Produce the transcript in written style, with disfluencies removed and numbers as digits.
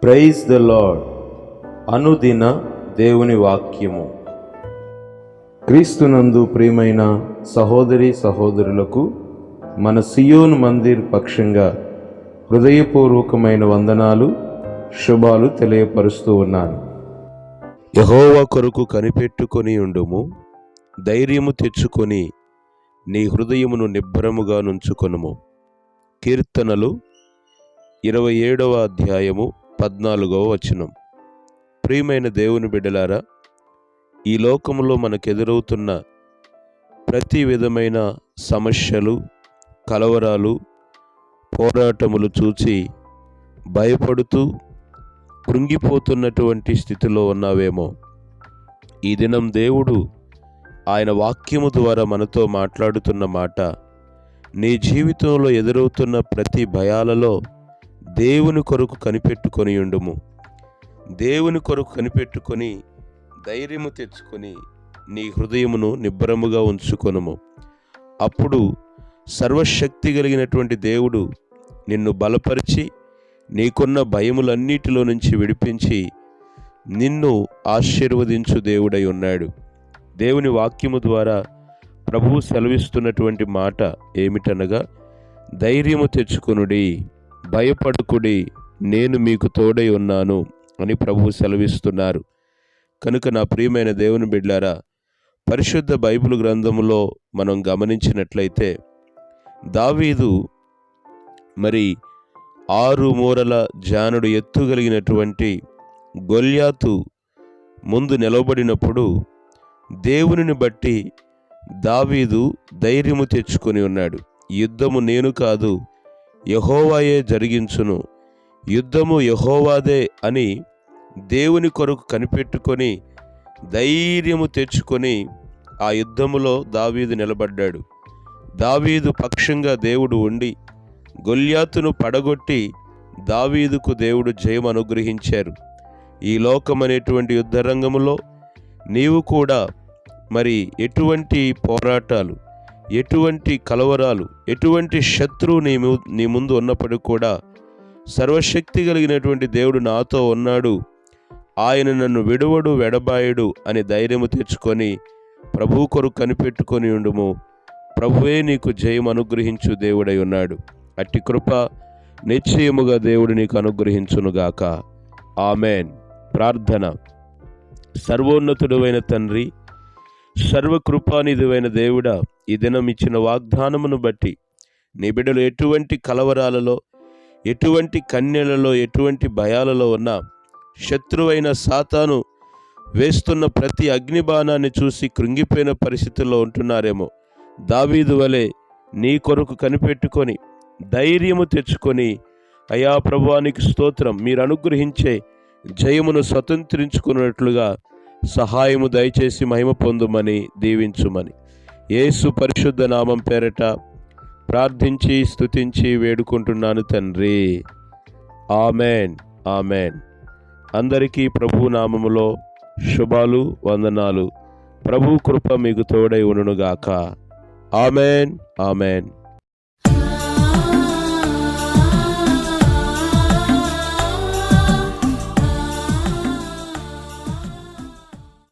Praise the lord. అనుదిన దేవుని వాక్యము. క్రీస్తునందు ప్రియమైన సహోదరి సహోదరులకు మన సియోను మందిర్ పక్షంగా హృదయపూర్వకమైన వందనాలు, శుభాలు తెలియపరుస్తూ ఉన్నాను. యెహోవా కొరకు కనిపెట్టుకొని ఉండుము, ధైర్యము తెచ్చుకొని నీ హృదయమును నిబ్బరముగా నుంచుకొనుము. కీర్తనలు 27వ అధ్యాయము 14వ వచనం. ప్రియమైన దేవుని బిడ్డలారా, ఈ లోకములో మనకెదురవుతున్న ప్రతి విధమైన సమస్యలు, కలవరాలు, పోరాటములు చూచి భయపడుతూ కృంగిపోతున్నటువంటి స్థితిలో ఉన్నావేమో. ఈ దినం దేవుడు ఆయన వాక్యము ద్వారా మనతో మాట్లాడుతున్న మాట, నీ జీవితంలో ఎదురవుతున్న ప్రతి భయాలలో దేవుని కొరకు కనిపెట్టుకొని ఉండుము. దేవుని కొరకు కనిపెట్టుకొని ధైర్యము తెచ్చుకొని నీ హృదయమును నిబ్బరముగా ఉంచుకొనుము. అప్పుడు సర్వశక్తి కలిగినటువంటి దేవుడు నిన్ను బలపరిచి నీకున్న భయములన్నిటిలో నుంచి విడిపించి నిన్ను ఆశీర్వదించు దేవుడై ఉన్నాడు. దేవుని వాక్యము ద్వారా ప్రభువు సెలవిస్తున్నటువంటి మాట ఏమిటనగా, ధైర్యము తెచ్చుకొనుడి, భయపడుకుడి, నేను మీకు తోడై ఉన్నాను అని ప్రభువు సెలవిస్తున్నారు. కనుక నా ప్రియమైన దేవుని బిడ్డలారా, పరిశుద్ధ బైబిల్ గ్రంథములో మనం గమనించినట్లయితే దావీదు 6 మూరల జానుడు ఎత్తుగలిగినటువంటి గొల్యాతు ముందు నిలబడినప్పుడు దేవునిని బట్టి దావీదు ధైర్యము తెచ్చుకొని ఉన్నాడు. యుద్ధము నేను కాదు, యెహోవాయే జరిగించును, యుద్ధము యెహోవాదే అని దేవుని కొరకు కనిపెట్టుకొని ధైర్యము తెచ్చుకొని ఆ యుద్ధములో దావీదు నిలబడ్డాడు. దావీదు పక్షంగా దేవుడు ఉండి గొల్యాతును పడగొట్టి దావీదుకు దేవుడు జయం అనుగ్రహించారు. ఈ లోకమనేటువంటి యుద్ధరంగములో నీవు కూడా ఎటువంటి పోరాటాలు, ఎటువంటి కలవరాలు, ఎటువంటి శత్రువు నీ ముందు ఉన్నప్పటికీ కూడా సర్వశక్తి కలిగినటువంటి దేవుడు నాతో ఉన్నాడు, ఆయన నన్ను విడువడు వెడబాయడు అని ధైర్యము తెచ్చుకొని ప్రభువు కొరకు కనిపెట్టుకొని ఉండుము. ప్రభువే నీకు జయం అనుగ్రహించు దేవుడై ఉన్నాడు. అట్టి కృప నిశ్చయముగా దేవుడు నీకు అనుగ్రహించునుగాక. ఆమెన్. ప్రార్థన. సర్వోన్నతుడైన తండ్రి, సర్వకృపానిధివైన దేవుడా, ఈ దినం ఇచ్చిన వాగ్దానమును బట్టి నీ బిడ్డలు ఎటువంటి కలవరాలలో, ఎటువంటి కన్యలలో, ఎటువంటి భయాలలో ఉన్నా శత్రువైన సాతాను వేస్తున్న ప్రతి అగ్నిబాణాన్ని చూసి కృంగిపోయిన పరిస్థితుల్లో ఉంటున్నారేమో. దావీదు వలె నీ కొరకు కనిపెట్టుకొని ధైర్యము తెచ్చుకొని, అయా ప్రభువానికి స్తోత్రం, మీరు అనుగ్రహించే జయమును స్వతంత్రించుకున్నట్లుగా సహాయము దయచేసి మహిమ పొందుమని దీవించుమని యేసు పరిశుద్ధ నామం పేరట ప్రార్థించి స్తుతించి వేడుకుంటున్నాను తండ్రి. ఆమెన్. ఆమెన్. అందరికీ ప్రభు నామములో శుభాలు, వందనాలు. ప్రభు కృప మీకు తోడై ఉండునుగాక. ఆమెన్. ఆమెన్.